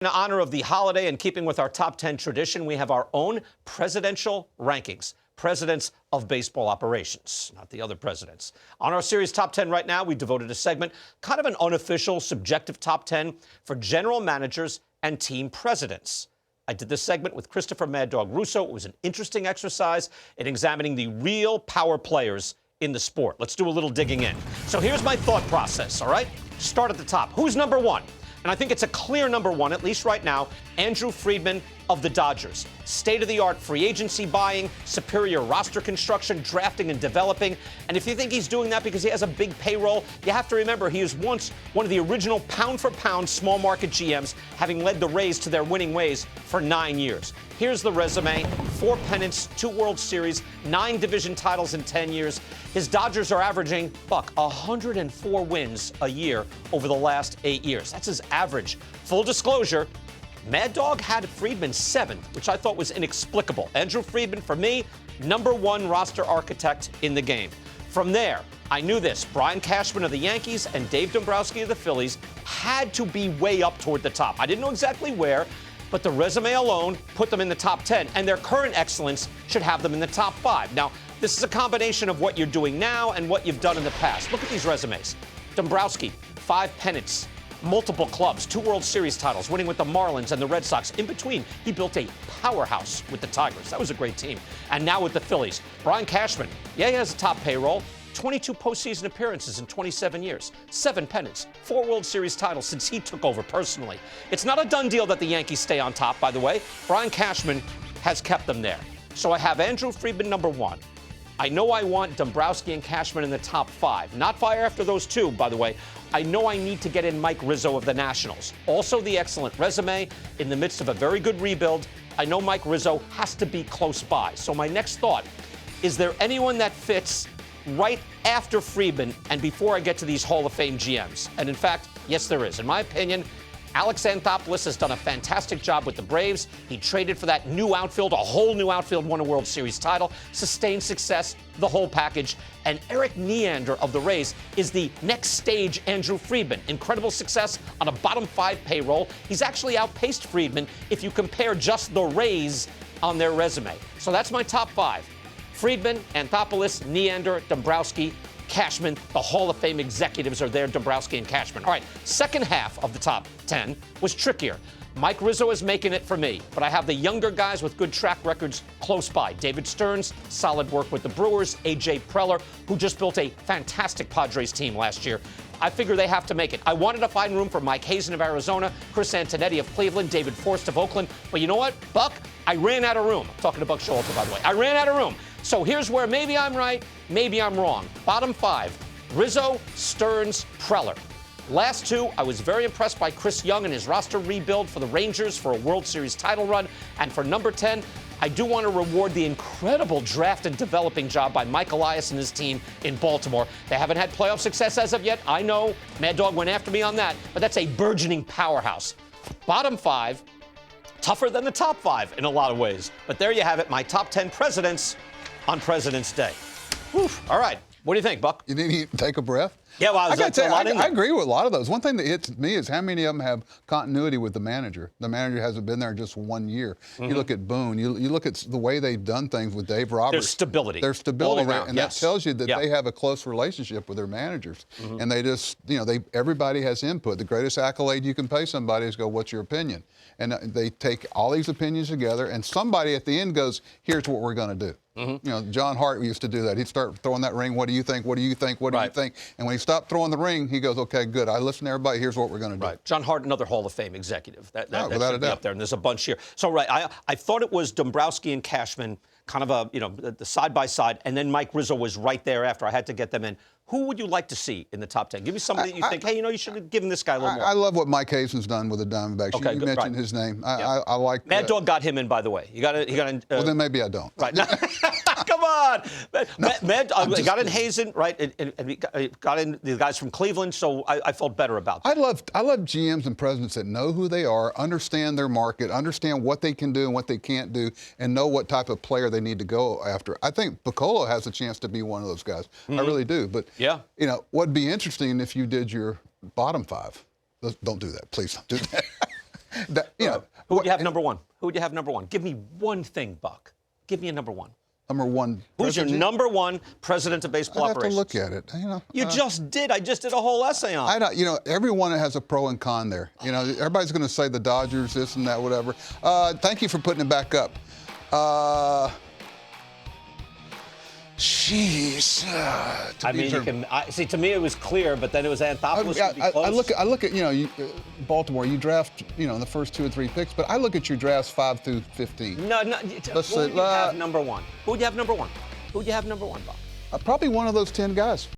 In honor of the holiday and keeping with our top 10 tradition, we have our own presidential rankings. Presidents of baseball operations, not the other presidents. On our series Top 10 right now, we devoted a segment, kind of an unofficial, subjective top 10 for general managers and team presidents. I did this segment with Christopher Mad Dog Russo. It was an interesting exercise in examining the real power players in the sport. Let's do a little digging in. So here's my thought process, all right? Start at the top. Who's number one? And I think it's a clear number one, at least right now, Andrew Friedman of the Dodgers. State-of-the-art free agency buying, superior roster construction, drafting and developing. And if you think he's doing that because he has a big payroll, you have to remember he was once one of the original pound-for-pound small market GMs, having led the Rays to their winning ways for 9 years. Here's the resume: 4 pennants, 2 World Series, 9 division titles in 10 years. His Dodgers are averaging, 104 wins a year over the last 8 years. That's his average. Full disclosure, Mad Dog had Friedman 7th, which I thought was inexplicable. Andrew Friedman, for me, number 1 roster architect in the game. From there, I knew this. Brian Cashman of the Yankees and Dave Dombrowski of the Phillies had to be way up toward the top. I didn't know exactly where, but the resume alone put them in the top 10, and their current excellence should have them in the top 5. Now, this is a combination of what you're doing now and what you've done in the past. Look at these resumes. Dombrowski, 5 pennants, multiple clubs, 2 World Series titles, winning with the Marlins and the Red Sox. In between, he built a powerhouse with the Tigers. That was a great team. And now with the Phillies. Brian Cashman, he has a top payroll. 22 postseason appearances in 27 years, 7 pennants, 4 World Series titles since he took over personally. It's not a done deal that the Yankees stay on top, by the way. Brian Cashman has kept them there. So I have Andrew Friedman number 1. I know I want Dombrowski and Cashman in the top 5. Not fire after those 2, by the way. I know I need to get in Mike Rizzo of the Nationals. Also the excellent resume in the midst of a very good rebuild. I know Mike Rizzo has to be close by. So my next thought, is there anyone that fits right after Friedman and before I get to these Hall of Fame GMs? And in fact, yes, there is. In my opinion, Alex Anthopoulos has done a fantastic job with the Braves. He traded for that new outfield, a whole new outfield, won a World Series title, sustained success, the whole package. And Eric Neander of the Rays is the next stage Andrew Friedman. Incredible success on a bottom 5 payroll. He's actually outpaced Friedman if you compare just the Rays on their resume. So that's my top 5. Friedman, Anthopoulos, Neander, Dombrowski, Cashman. The Hall of Fame executives are there, Dombrowski and Cashman. All right, second half of the top 10 was trickier. Mike Rizzo is making it for me, but I have the younger guys with good track records close by. David Stearns, solid work with the Brewers. A.J. Preller, who just built a fantastic Padres team last year. I figure they have to make it. I wanted to find room for Mike Hazen of Arizona, Chris Antonetti of Cleveland, David Forst of Oakland. But you know what, Buck? I ran out of room. I'm talking to Buck Showalter, by the way. I ran out of room. So here's where maybe I'm right, maybe I'm wrong. Bottom 5, Rizzo, Stearns, Preller. Last 2, I was very impressed by Chris Young and his roster rebuild for the Rangers for a World Series title run. And for number 10, I do want to reward the incredible draft and developing job by Mike Elias and his team in Baltimore. They haven't had playoff success as of yet. I know Mad Dog went after me on that, but that's a burgeoning powerhouse. Bottom 5, tougher than the top 5 in a lot of ways. But there you have it, my top 10 presidents on President's Day. Whew. All right. What do you think, Buck? You need to take a breath? Yeah, well, I agree with a lot of those. One thing that hits me is how many of them have continuity with the manager. The manager hasn't been there just 1 year. Mm-hmm. You look at Boone. You look at the way they've done things with Dave Roberts. There's stability. There's stability all around, and yes. that tells you that they have a close relationship with their managers. Mm-hmm. And they just, everybody has input. The greatest accolade you can pay somebody is go, what's your opinion? And they take all these opinions together, and somebody at the end goes, here's what we're going to do. Mm-hmm. John Hart used to do that. He'd start throwing that ring. What do you think? What do you think? What do you think? And when he stopped throwing the ring, he goes, okay, good. I listen to everybody. Here's what we're going to do. Right. John Hart, another Hall of Fame executive. That without should a be doubt. up there. And there's a bunch here. So, I thought it was Dombrowski and Cashman, kind of the side-by-side, and then Mike Rizzo was right there after. I had to get them in. Who would you like to see in the top 10? Give me somebody that you think, hey, you should have given this guy a little more. I love what Mike Hazen's done with the Diamondbacks. Okay, you mentioned his name. I like Mad Dog got him in, by the way. Well, then maybe I don't. Right. Come on. He got in Hazen, right? And he got in the guys from Cleveland, so I felt better about that. I love GMs and presidents that know who they are, understand their market, understand what they can do and what they can't do, and know what type of player they need to go after. I think Piccolo has a chance to be one of those guys. Mm-hmm. I really do. But what'd be interesting if you did your bottom 5. Don't do that. Please don't do that. Who would you have number one? Who would you have number one? Give me one thing, Buck. Give me a number one. Number one. Who's your number one president of baseball I have operations? to look at it. You just did. I just did a whole essay on it. Everyone has a pro and con there. Everybody's going to say the Dodgers, this and that, whatever. Thank you for putting it back up. Jeez. To me it was clear, but then it was Anthopoulos. I look at Baltimore. You draft in the first 2 or 3 picks, but I look at your drafts 5 through 15. No. Who would you have number one? Who would you have number one? Who would you have number one, Bob? Probably one of those 10 guys.